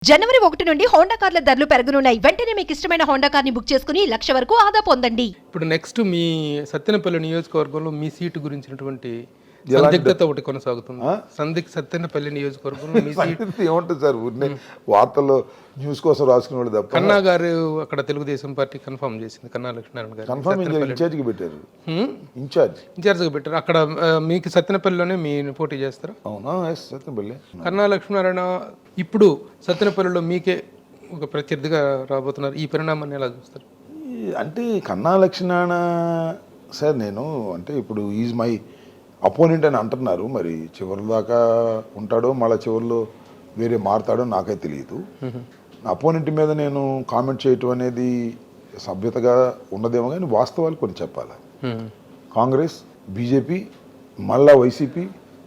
జనవరి 1 నుండి హోండా కార్ల ధరలు పెరగనున్నాయి. వెంటనే మీకు ఇష్టమైన హోండా కార్ని బుక్ చేసుకుని 1 లక్ష వరకు ఆదా పొందండి. ఇప్పుడు నెక్స్ట్ మీ సత్తెనపల్లి నియోజకవర్గంలో మీ సీటు గురించినటువంటి సందిగ్ధత ఒకటి కొనసాగుతుంది. సత్తెనపల్లి నియోజకవర్గంలో మీ సీటు ఏముంటుంది సార్? ఊరినే వార్తల్లో న్యూస్ కోసం రాసుకునే వాళ్ళు తప్ప. కన్నా గారు అక్కడ తెలుగుదేశం పార్టీ కన్ఫర్మ్ చేసింది. కన్నా లక్ష్మీనారాయణ గారు కన్ఫర్మ్ ఇన్ఛార్జ్కి పెట్టారు. ఇన్ఛార్జ్గా పెట్టారు. అక్కడ మీకు సత్తెనపల్లిలోనే మీ పోటీ చేస్తారు. అవునా? సత్తెనపల్లి. కన్నా లక్ష్మీనారాయణ ఇప్పుడు సత్తెనపల్లిలో మీకే ఒక ప్రత్యర్థిగా రాబోతున్నారు. ఈ పరిణామాన్ని ఎలా చూస్తారు? అంటే కన్నా లక్ష్మీనారాయణ సార్, నేను అంటే ఇప్పుడు ఈజ్ మై అపోనెంట్ అని అంటున్నారు. మరి చివరి దాకా ఉంటాడో మళ్ళీ చివరిలో వేరే మారుతాడో నాకైతే తెలియదు. నా అపోనెంట్ మీద నేను కామెంట్ చేయటం అనేది సభ్యతగా ఉన్నదేమో, కానీ వాస్తవాలు కొన్ని చెప్పాలి. కాంగ్రెస్, బీజేపీ, మళ్ళా వైసీపీ,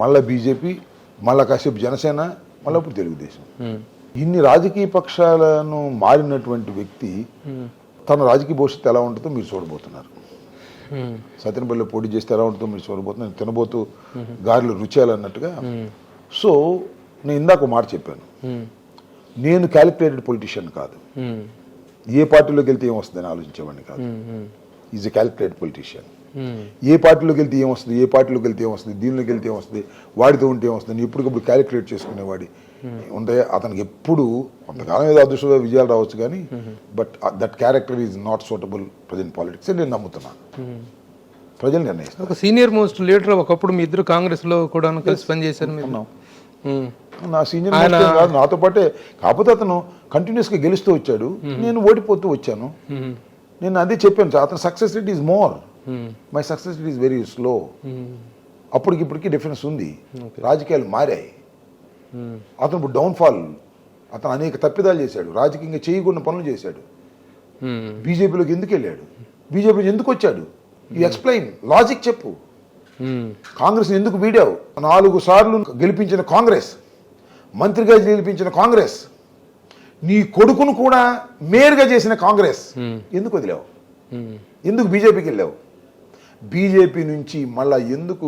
మళ్ళా బీజేపీ, మళ్ళా కాసేపు జనసేన, మళ్ళీ ఇప్పుడు తెలుగుదేశం, ఇన్ని రాజకీయ పక్షాలను మారినటువంటి వ్యక్తి తన రాజకీయ భవిష్యత్తు ఎలా ఉంటుందో మీరు చూడబోతున్నారు. సత్యనపల్లిలో పోటీ చేస్తే ఎలా ఉంటుందో మీరు చూడబోతున్నారు. తినబోతూ గారెలు రుచేయాలన్నట్టుగా. సో నేను ఇందాక ఒక మాట చెప్పాను, నేను క్యాలిక్యులేటెడ్ పొలిటీషియన్ కాదు. ఏ పార్టీలోకి వెళ్తే ఏమొస్తుందని ఆలోచించేవాడిని కాదు. Is a calculated politician. ఏ పార్టీలోకి వెళ్తే ఏమొస్తుంది, ఏ పార్టీలోకి వెళ్తే ఏమొస్తుంది, దీనిలోకి వెళ్తే ఏమొస్తుంది, వాడితో ఉంటే ఏమొస్తుంది, ఎప్పటికప్పుడు క్యాలిక్యులేట్ చేసుకునేవాడి ఉంటే అతనికి ఎప్పుడు కొంతకాలం ఏదో అదృష్టంగా విజయాలు రావచ్చు, కానీ but that character is not suitable present politics అని నేను నమ్ముతున్నాను. ప్రజలు నిర్ణయిస్తారు. ఒక సీనియర్ మోస్ట్ లీడర్, ఒకప్పుడు మీ ఇద్దరు కాంగ్రెస్ లో కూడా కలిసి పనిచేశారు. నా సీనియర్ కాదు, నాతో పాటే. కాకపోతే అతను కంటిన్యూస్ గా గెలుస్తూ వచ్చాడు, నేను ఓడిపోతూ వచ్చాను. నేను అదే చెప్పాను, అతను success rate is more, my success rate is very slow. అప్పటికిప్పటికి డిఫరెన్స్ ఉంది. రాజకీయాలు మారాయి. అతను ఇప్పుడు డౌన్ఫాల్. అతను అనేక తప్పిదాలు చేశాడు, రాజకీయంగా చేయకూడని పనులు చేశాడు. బీజేపీలోకి ఎందుకు వెళ్ళాడు, బీజేపీలోకి ఎందుకు వచ్చాడు, యూ ఎక్స్ప్లెయిన్, లాజిక్ చెప్పు. కాంగ్రెస్ ఎందుకు వీడావు? 4 సార్లు గెలిపించిన కాంగ్రెస్, మంత్రిగా గెలిపించిన కాంగ్రెస్, నీ కొడుకును కూడా మేయర్గా చేసిన కాంగ్రెస్ ఎందుకు వదిలావు? ఎందుకు బీజేపీకి వెళ్ళావు? బీజేపీ నుంచి మళ్ళా ఎందుకు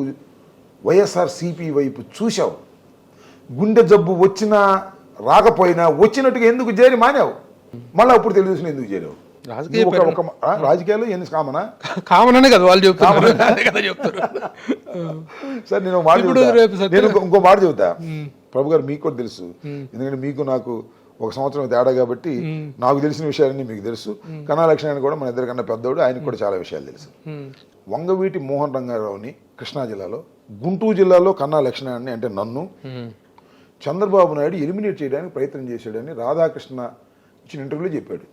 వైఎస్ఆర్సీపీ వైపు చూశావు? గుండె జబ్బు వచ్చినా రాకపోయినా వచ్చినట్టుగా ఎందుకు చేరి మానేవు? మళ్ళీ అప్పుడు తెలుగుదేశం ఎందుకు చేరావు? రాజకీయాల్లో ఎన్ని కామన్ కదా వాళ్ళు చెప్తారు. సార్ నేను ఇంకో మాట చెబుతా. ప్రభు గారు, మీకు కూడా తెలుసు, ఎందుకంటే మీకు నాకు 1 సంవత్సరం తేడా కాబట్టి నాకు తెలిసిన విషయాలన్నీ మీకు తెలుసు. కన్నా లక్ష్మణ్ కూడా మన ఇద్దరికన్నా పెద్దోడు, ఆయనకు కూడా చాలా విషయాలు తెలుసు. వంగవీటి మోహన్ రంగారావుని కృష్ణా జిల్లాలో, గుంటూరు జిల్లాలో కన్నా లక్ష్మణ్ అంటే నన్ను చంద్రబాబు నాయుడు ఎలిమినేట్ చేయడానికి ప్రయత్నం చేశాడని రాధాకృష్ణ ఇచ్చిన ఇంటర్వ్యూలో చెప్పాడు.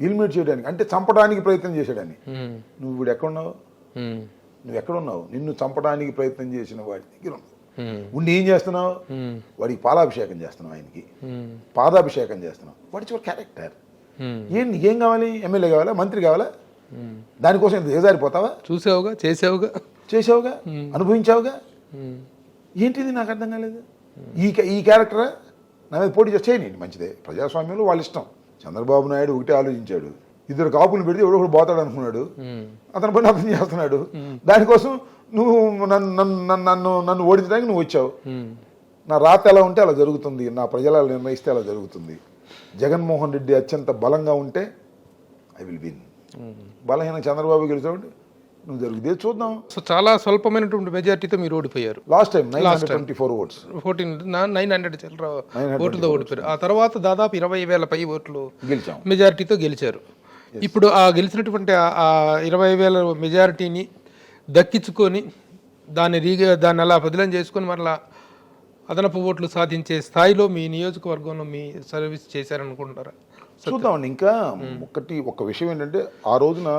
ఎలిమినేట్ చేయడానికి అంటే చంపడానికి ప్రయత్నం చేశాడని. నువ్వు ఇప్పుడు ఎక్కడున్నావు? నువ్వు ఎక్కడున్నావు? నిన్ను చంపడానికి ప్రయత్నం చేసిన వాడి దగ్గర ఉన్నావు. ఉండి ఏం చేస్తున్నావు? వాడికి పాలాభిషేకం చేస్తున్నావు, ఆయనకి పాదాభిషేకం చేస్తున్నావు. What is your character? ఏం కావాలి? ఎమ్మెల్యే కావాలా, మంత్రి కావాలా? దానికోసం ఏజారిపోతావా? చూసావుగా, చేసావుగా, అనుభవించావుగా. ఏంటిది నాకు అర్థం కాలేదు. ఈ క్యారెక్టరా? నా మీద పోటీ చేయండి, మంచిదే. ప్రజాస్వామ్యంలో వాళ్ళ ఇష్టం. చంద్రబాబు నాయుడు ఒకటే ఆలోచించాడు, 2 కాపులు పెడితే ఎవడో పోతాడు అనుకున్నాడు. అతని పని అర్థం చేస్తున్నాడు. దానికోసం నువ్వు నన్ను ఓడించడానికి నువ్వు వచ్చావు. నా రాత ఎలా ఉంటే అలా జరుగుతుంది, నా ప్రజల నిర్ణయిస్తే అలా జరుగుతుంది. జగన్మోహన్ రెడ్డి అత్యంత బలంగా ఉంటే ఐ విల్ విన్. బలహీన చంద్రబాబు గెలిచాడు, నువ్వు జరుగుతుంది చూద్దాం. సో చాలా స్వల్పమైనటువంటి మెజార్టీతో మీరు ఓడిపోయారు. లాస్ట్ టైం 924 ఓట్స్, 900 ఓట్లతో ఓడిపోయారు. ఆ తర్వాత దాదాపు 20,000 పై ఓట్లు గెలిచాం, మెజారిటీతో గెలిచారు. ఇప్పుడు ఆ గెలిచినటువంటి ఆ 20,000 మెజారిటీని దక్కించుకొని దాన్ని అలా బదిలం చేసుకొని మరలా అదనపు ఓట్లు సాధించే స్థాయిలో మీ నియోజకవర్గంలో మీ సర్వీస్ చేశారనుకుంటారా? చూద్దామండి. ఇంకా ఒక విషయం ఏంటంటే, ఆ రోజున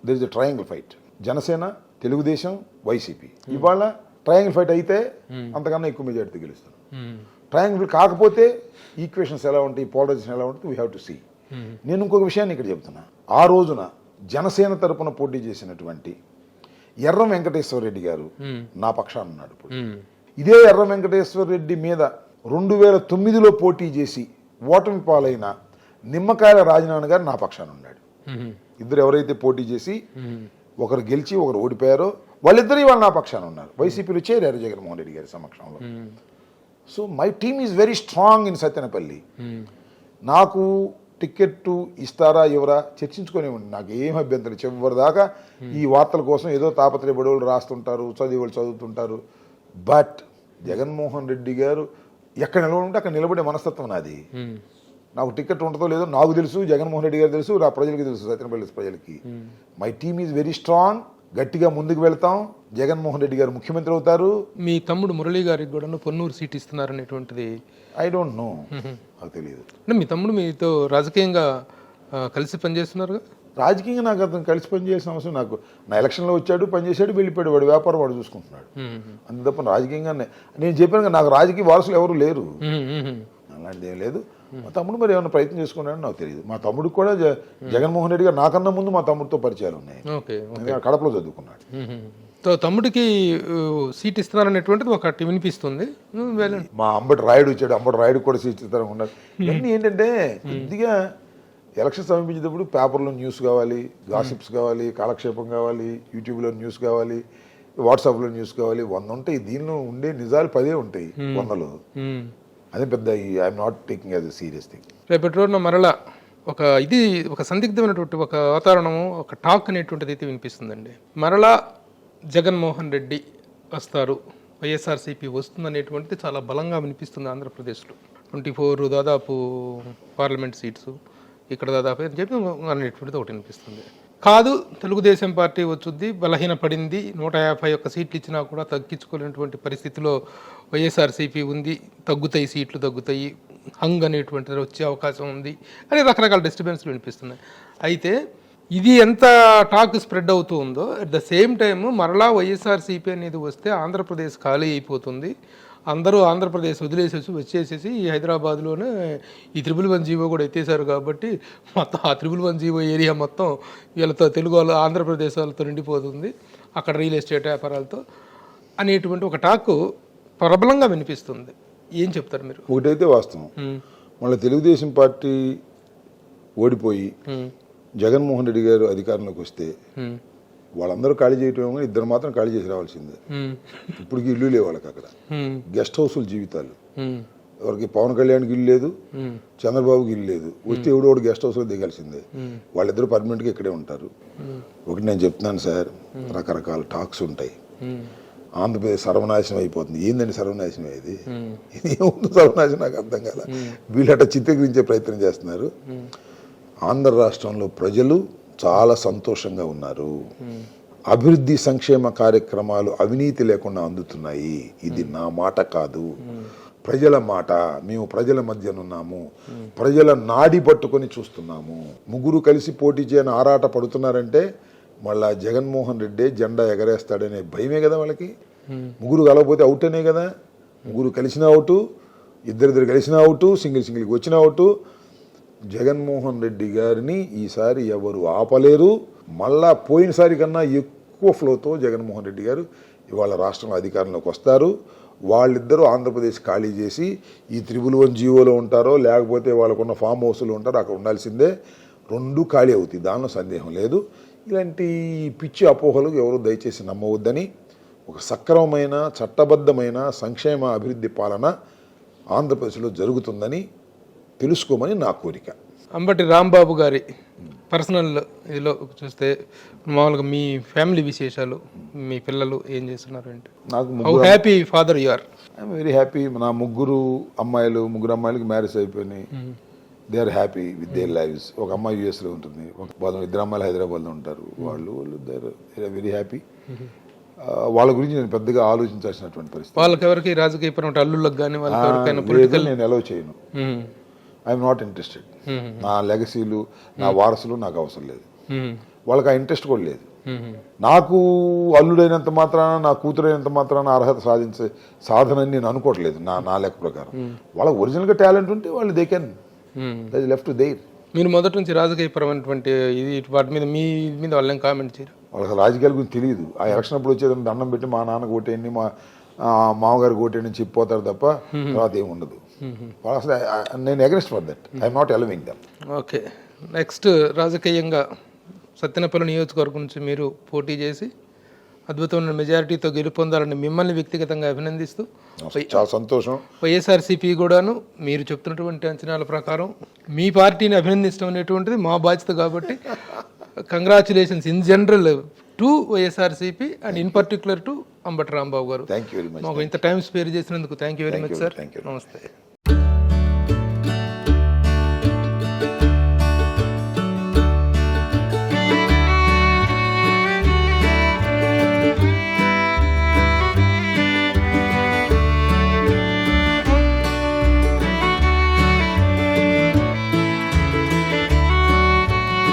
there is a triangle fight, Janasena, Telugu Desam, YCP. ఇవాళ ట్రయాంగిల్ ఫైట్ అయితే అంతకన్నా ఎక్కువ మెజారిటీ గెలుస్తాను. ట్రయాంగిల్ ఫైట్ కాకపోతే ఈక్వేషన్స్ ఎలా ఉంటాయి, పోలరైజేషన్ ఎలా ఉంటుంది, వీ హ్యావ్ టు సీ. నేను ఇంకొక విషయాన్ని ఇక్కడ చెబుతున్నా. ఆ రోజున జనసేన తరపున పోటీ చేసినటువంటి ఎర్రం వెంకటేశ్వర రెడ్డి గారు నా పక్షాన ఉన్నాడు. ఇప్పుడు ఇదే ఎర్రం వెంకటేశ్వర రెడ్డి మీద 2009లో పోటీ చేసి ఓటమి పాలైన నిమ్మకాయల రాజనారాయణ గారు నా పక్షాన ఉన్నాడు. ఇద్దరు ఎవరైతే పోటీ చేసి ఒకరు గెలిచి ఒకరు ఓడిపోయారో వాళ్ళిద్దరు ఇవాళ నా పక్షాన ఉన్నారు. వైసీపీలో చేరారు జగన్మోహన్ రెడ్డి గారి సమక్షంలో. So my team is very strong in Sattenapalli. నాకు టికెట్ ఇస్తారా ఎవరా చర్చించుకునేవాడిని, నాకు ఏం అభ్యంతరం. చివరి దాకా ఈ వార్తల కోసం ఏదో తాపత్రయపడే వాళ్ళు రాస్తుంటారు, చదివేవాళ్ళు చదువుతుంటారు. బట్ జగన్మోహన్ రెడ్డి గారు ఎక్కడ నిలబడి అక్కడ నిలబడే మనస్తత్వం నాది. నాకు టికెట్ ఉంటుందో లేదో నాకు తెలుసు, జగన్మోహన్ రెడ్డి గారు తెలుసు, ప్రజలకి తెలుసు, సత్యనపల్లి ప్రజలకి. My team is very strong. గట్టిగా ముందుకు వెళ్తాం. జగన్మోహన్ రెడ్డి గారు ముఖ్యమంత్రి అవుతారు. మీ తమ్ముడు మురళీ గారికి కూడా పొన్నూరు సీట్ ఇస్తున్నారనేటువంటిది ఐ డోంట్ నో, నాకు తెలియదు. అంటే మీ తమ్ముడు మీతో రాజకీయంగా కలిసి పనిచేస్తున్నారుగా? రాజకీయంగా నాకు అతను కలిసి పనిచేసిన అవసరం, నాకు నా ఎలక్షన్లో వచ్చాడు, పనిచేశాడు, వెళ్ళిపోయాడు, వాడు వ్యాపారం వాడు చూసుకుంటున్నాడు. అంత తప్ప రాజకీయంగా నేను చెప్పాను కదా, నాకు రాజకీయ వారసులు ఎవరు లేరు, అలాంటిది ఏం లేదు. మా తమ్ముడు మరి ఏమైనా ప్రయత్నం చేసుకున్నాడని నాకు తెలియదు. మా తమ్ముడికి కూడా జగన్మోహన్ రెడ్డి గారు నాకన్నా ముందు మా తమ్ముడితో పరిచయాలు ఉన్నాయి. కడపలో చదువుకున్నాడు. తమ్ముడికి సీట్ ఇస్తున్నారనేటువంటిది ఒకటి వినిపిస్తుంది. మా అంబటి రాయుడు వచ్చాడు, అంబటి రాయుడు కూడా సీట్ ఇస్తారని ఉన్నారు. ఇవన్నీ ఏంటంటే కొద్దిగా ఎలక్షన్ సమీపించేటప్పుడు పేపర్లో న్యూస్ కావాలి, గాసిప్స్ కావాలి, కాలక్షేపం కావాలి, యూట్యూబ్లో న్యూస్ కావాలి, వాట్సాప్లో న్యూస్ కావాలి. 100 ఉంటాయి, దీనిలో ఉండే నిజాలు 10 ఉంటాయి 100లో. అదే పెద్ద I'm not taking as a serious thing. రేపటి రోజున మరలా ఒక సందిగ్ధమైనటువంటి ఒక వాతావరణము, ఒక టాక్ అనేటువంటిది అయితే వినిపిస్తుందండి. మరలా జగన్మోహన్ రెడ్డి వస్తారు, వైఎస్ఆర్సీపీ వస్తుందనేటువంటిది చాలా బలంగా వినిపిస్తుంది ఆంధ్రప్రదేశ్లో. 24 దాదాపు పార్లమెంట్ సీట్స్ ఇక్కడ దాదాపు అని చెప్పి అనేటువంటిది ఒకటి వినిపిస్తుంది. కాదు, తెలుగుదేశం పార్టీ వచ్చుద్ది, బలహీనపడింది, 151 సీట్లు ఇచ్చినా కూడా తగ్గించుకోలేనటువంటి పరిస్థితిలో వైఎస్ఆర్సీపీ ఉంది, తగ్గుతాయి సీట్లు, తగ్గుతాయి, హంగ్ అనేటువంటిది వచ్చే అవకాశం ఉంది అని రకరకాల డిస్టర్బెన్స్లు వినిపిస్తున్నాయి. అయితే ఇది ఎంత టాక్ స్ప్రెడ్ అవుతూ ఉందో, అట్ ద సేమ్ టైమ్ మరలా వైఎస్ఆర్సీపీ అనేది వస్తే ఆంధ్రప్రదేశ్ ఖాళీ అయిపోతుంది, అందరూ ఆంధ్రప్రదేశ్ వదిలేసేసి వచ్చేసేసి ఈ హైదరాబాద్లోనే ఈ 111 జీవో కూడా ఎత్తేసారు కాబట్టి మొత్తం ఆ 111 జీవో ఏరియా మొత్తం వీళ్ళతో తెలుగు వాళ్ళు ఆంధ్రప్రదేశ్ వాళ్ళతో నిండిపోతుంది, అక్కడ రియల్ ఎస్టేట్ వ్యాపారాలతో అనేటువంటి ఒక టాక్ ప్రబలంగా వినిపిస్తుంది. ఏం చెప్తారు మీరు? ఒకటైతే వాస్తవం, మళ్ళీ తెలుగుదేశం పార్టీ ఓడిపోయి జగన్మోహన్ రెడ్డి గారు అధికారంలోకి వస్తే వాళ్ళందరూ ఖాళీ చేయటం, ఇద్దరు మాత్రం ఖాళీ చేసి రావాల్సిందే. ఇప్పటికి ఇల్లు లేవు వాళ్ళకి, అక్కడ గెస్ట్ హౌస్ల జీవితాలు. ఎవరికి పవన్ కళ్యాణ్కి ఇల్లు లేదు, చంద్రబాబుకి ఇల్లు లేదు, వస్తే ఎవడోడు గెస్ట్ హౌస్లో దిగాల్సిందే. వాళ్ళిద్దరూ పర్మనెంట్గా ఇక్కడే ఉంటారు. ఒకటి నేను చెప్తున్నాను సార్, రకరకాల టాక్స్ ఉంటాయి. ఆంధ్రప్రదేశ్ సర్వనాశనం అయిపోతుంది. ఏందండి సర్వనాశనం అయ్యేది? ఏముంది సర్వనాశనం? నాకు అర్థం కాల. వీళ్ళట చిత్రీకరించే ప్రయత్నం చేస్తున్నారు. ఆంధ్ర రాష్ట్రంలో ప్రజలు చాలా సంతోషంగా ఉన్నారు. అభివృద్ధి సంక్షేమ కార్యక్రమాలు అవినీతి లేకుండా అందుతున్నాయి. ఇది నా మాట కాదు, ప్రజల మాట. మేము ప్రజల మధ్యనున్నాము, ప్రజల నాడి పట్టుకొని చూస్తున్నాము. ముగ్గురు కలిసి పోటీ చేయని ఆరాట పడుతున్నారంటే మళ్ళా జగన్మోహన్ రెడ్డి జెండా ఎగరేస్తాడనే భయమే కదా వాళ్ళకి. ముగ్గురు కలవకపోతే అవుట్ అనే కదా. ముగ్గురు కలిసిన అవుటు, ఇద్దరిద్దరు కలిసిన అవుటు, సింగిల్కి వచ్చిన అవుటు. జగన్మోహన్ రెడ్డి గారిని ఈసారి ఎవరు ఆపలేరు. మళ్ళా పోయినసారి కన్నా ఎక్కువ ఫ్లోతో జగన్మోహన్ రెడ్డి గారు ఇవాళ రాష్ట్రంలో అధికారంలోకి వస్తారు. వాళ్ళిద్దరూ ఆంధ్రప్రదేశ్ ఖాళీ చేసి ఈ 111 జీవోలో ఉంటారో లేకపోతే వాళ్ళకున్న ఫామ్ హౌస్లో ఉంటారో, అక్కడ ఉండాల్సిందే. 2 ఖాళీ అవుతాయి, దానిలో సందేహం లేదు. ఇలాంటి పిచ్చి అపోహలు ఎవరు దయచేసి నమ్మవద్దని, ఒక సక్రమమైన చట్టబద్ధమైన సంక్షేమ అభివృద్ధి పాలన ఆంధ్రప్రదేశ్లో జరుగుతుందని తెలుసుకోమని నా కోరిక. అంబటి రాంబాబు గారి పర్సనల్ ఇదిలో చూస్తే మామూలుగా మీ ఫ్యామిలీ విశేషాలు, మీ పిల్లలు ఏం చేస్తున్నారు అంటే? నాకు happy father you are. I'm very happy. నా ముగ్గురు అమ్మాయిలకి మ్యారేజ్ అయిపోయినాయి. They are happy with their lives. ఒక అమ్మాయి యూఎస్లో ఉంటుంది, ఇద్దరు అమ్మాయిలు హైదరాబాద్లో ఉంటారు. వాళ్ళు దే ఆర్ వెరీ హ్యాపీ. వాళ్ళ గురించి నేను పెద్దగా ఆలోచించాల్సినటువంటి పరిస్థితి. వాళ్ళకి ఎవరికి రాజకీయ పరమైన అల్లుళ్ళకి కానీ వాళ్ళకి నేను అలౌ చేయను. I'm not interested. నా లెగసీలు, నా వారసులు నాకు అవసరం లేదు. వాళ్ళకి ఆ ఇంట్రెస్ట్ కూడా లేదు. నాకు అల్లుడైనంత మాత్రాన, నా కూతురైనంత మాత్రాన అర్హత సాధించే సాధనని నేను అనుకోవట్లేదు. నా లెక్క ప్రకారం వాళ్ళకి ఒరిజినల్గా టాలెంట్ ఉంటే వాళ్ళు they can left to their. మీరు మొదటి నుంచి రాజకీయపరమైనటువంటి ఇది వాటి మీద మీ మీద వాళ్ళని కామెంట్ చేయరు? వాళ్ళకి రాజకీయాల గురించి తెలియదు. ఆ ఎలక్షన్ అప్పుడు వచ్చేదని దండం పెట్టి మా నాన్నకు ఓటేయండి, మా మామగారికి ఓటేయండి చెప్పిపోతారు తప్ప తర్వాత ఏమి ఉండదు. అసలు నేను against for that. I'm not allowing that. Okay, next రాజకీయంగా సత్తెనపల్లి నియోజకవర్గం నుంచి మీరు పోటీ చేసి అద్భుతమైన మెజారిటీతో గెలుపొందాలని మిమ్మల్ని వ్యక్తిగతంగా అభినందిస్తూ చాలా సంతోషం. వైఎస్ఆర్సీపీ కూడాను మీరు చెప్తున్నటువంటి అంచనాల ప్రకారం మీ పార్టీని అభినందించడం అనేటువంటిది మా బాధ్యత కాబట్టి congratulations in general to YSRCP and in particular to Ambati Rambabu garu. Thank you very much. మాకు ఇంత టైం స్పేర్ చేసినందుకు thank you very much sir. Thank you. నమస్తే.